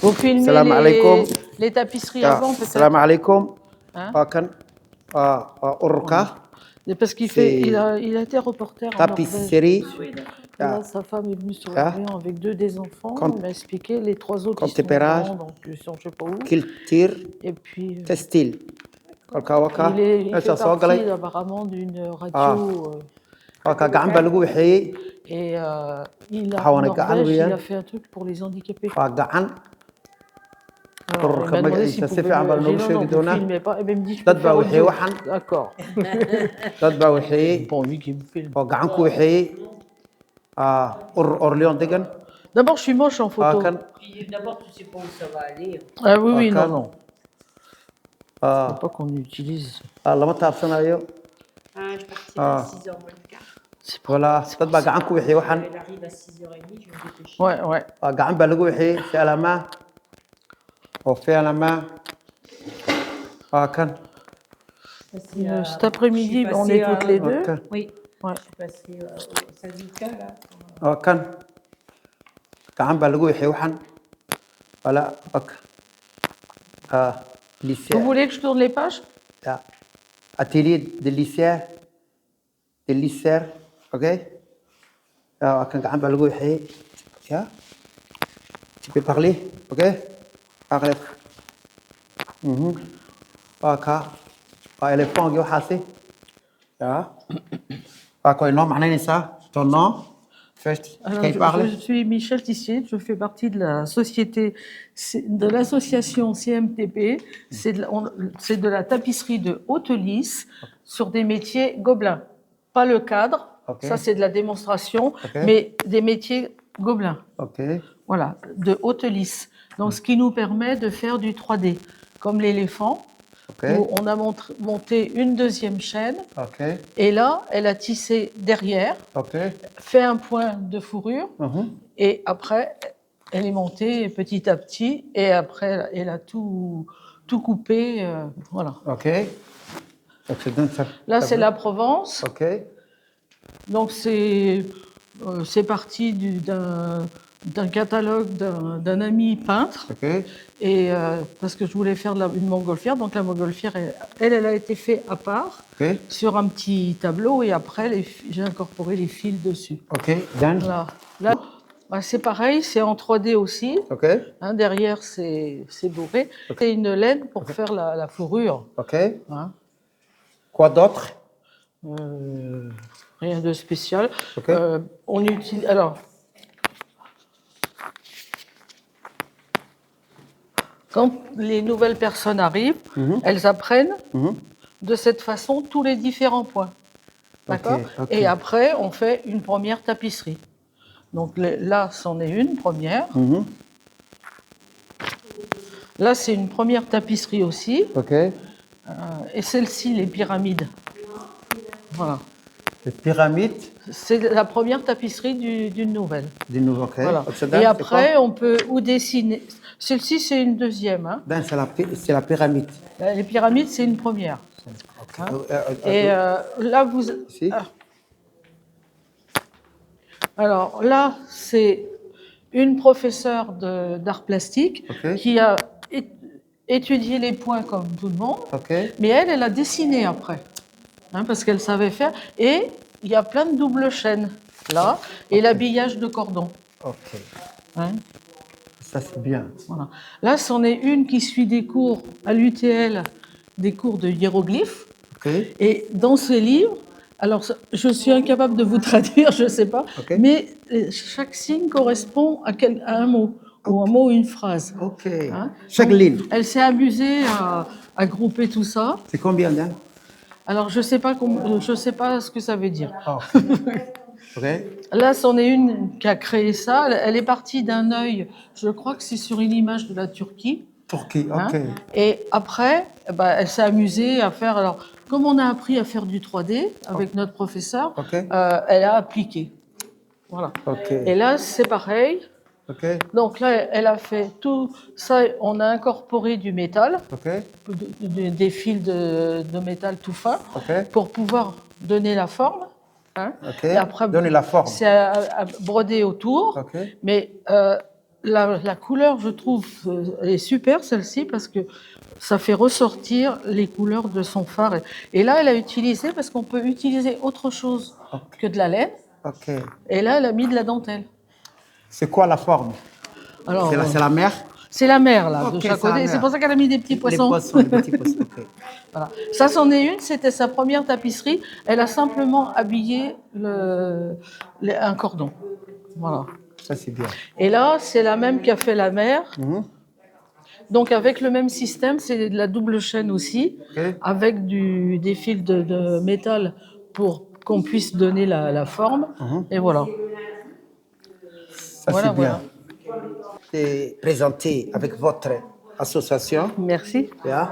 Vous filmez Salam alaikum. les tapisseries avant, peut-être. Salam alaikum. Hein? Urka. Parce qu'il il a été reporter en tapisserie. Norvège. Là, sa femme est venue sur l'Orient avec deux des enfants. Il m'a expliqué les trois autres qui sont grands, donc ils sont je sais pas où. Culture. Et puis textile. il fait partie apparemment d'une radio. Et il a fait un truc pour les handicapés. Alors, il m'a demandé s'il pouvait le filmer pas. Et bien, il me dit, je peux faire audio. D'accord. Bon, lui qui me filme. D'abord, je suis moche en photo. D'abord, tu sais pas où ça va aller. Ah oui, oui, non, non. Il ne faut pas qu'on utilise. Je partirai à 6h moins le quart. Voilà. Elle arrive à 6h30, je vais me dépêcher. Ouais, ouais. Cet après-midi, on est toutes les deux. Oui. Ouais. Je suis passée au syndicat, là. Vous voulez que je tourne les pages? Atelier de lycée. Ok? Tu peux parler? Ok? Parle. Éléphant, ton nom? Alors, je suis Michel Tissier, je fais partie de la société, de l'association CMTP. C'est de la tapisserie de haute lisse sur des métiers gobelins. Pas le cadre, ça c'est de la démonstration, mais des métiers gobelins. Voilà, de haute lisse. Donc, ce qui nous permet de faire du 3D, comme l'éléphant. Où on a monté une deuxième chaîne et là, elle a tissé derrière, fait un point de fourrure et après, elle est montée petit à petit et après, elle a tout coupé. Voilà. Là, c'est la Provence. Donc, c'est parti d'un catalogue d'un ami peintre. Et parce que je voulais faire une montgolfière, donc la montgolfière, elle a été faite à part sur un petit tableau et après j'ai incorporé les fils dessus. Voilà. Là, bah, c'est pareil, c'est en 3D aussi. Hein, derrière, c'est doré. C'est une laine pour faire la fourrure. Hein. Quoi d'autre? Rien de spécial. On utilise. Alors. Quand les nouvelles personnes arrivent, elles apprennent de cette façon tous les différents points. D'accord ? Et après, on fait une première tapisserie. Donc là, c'en est une première. Là, c'est une première tapisserie aussi. Et celle-ci, les pyramides. Voilà. Les pyramides? C'est la première tapisserie d'une nouvelle. Voilà. Et après, on peut ou dessiner. Celle-ci, c'est une deuxième. Hein. C'est la pyramide. Les pyramides, c'est une première. Hein. Et là, vous... Alors là, c'est une professeure d'art plastique qui a étudié les points comme tout le monde, mais elle a dessiné après, hein, parce qu'elle savait faire. Et il y a plein de doubles chaînes, là, et l'habillage de cordon. Hein. Ça, c'est bien. Voilà. Là, c'en est une qui suit des cours à l'UTL, des cours de hiéroglyphes. Et dans ce livre, alors je suis incapable de vous traduire, je ne sais pas, mais chaque signe correspond à un mot, ou un mot ou une phrase. Hein. Chaque ligne. Elle s'est amusée à grouper tout ça. C'est combien là? Alors, je ne sais pas ce que ça veut dire. Là, c'en est une qui a créé ça. Elle est partie d'un œil, je crois que c'est sur une image de la Turquie. Hein. Et après, elle s'est amusée à faire... Alors, comme on a appris à faire du 3D avec notre professeur, elle a appliqué. Voilà. Et là, c'est pareil. Donc là, elle a fait tout ça. On a incorporé du métal, des fils de métal tout fin, pour pouvoir donner la forme. Hein. Et après, donner la forme. C'est à broder autour. Mais la couleur, je trouve, est super, celle-ci, parce que ça fait ressortir les couleurs de son phare. Et là, elle a utilisé, parce qu'on peut utiliser autre chose que de la laine. Ok. Et là, elle a mis de la dentelle. C'est quoi la forme? Alors, C'est la mer? c'est la mer, là, de Ok, chaque c'est la côté. C'est mer. pour ça qu'elle a mis des petits poissons. Les poissons, les petits poissons. Ok. Voilà. Ça, c'en est une, c'était sa première tapisserie. Elle a simplement habillé un cordon. Voilà. Ça, c'est bien. Et là, c'est la même qui a fait la mer. Donc, avec le même système, c'est de la double chaîne aussi, avec des fils de métal pour qu'on puisse donner la forme. Et voilà. Ça, c'est bien. C'est présenté avec votre association. Merci. Yeah.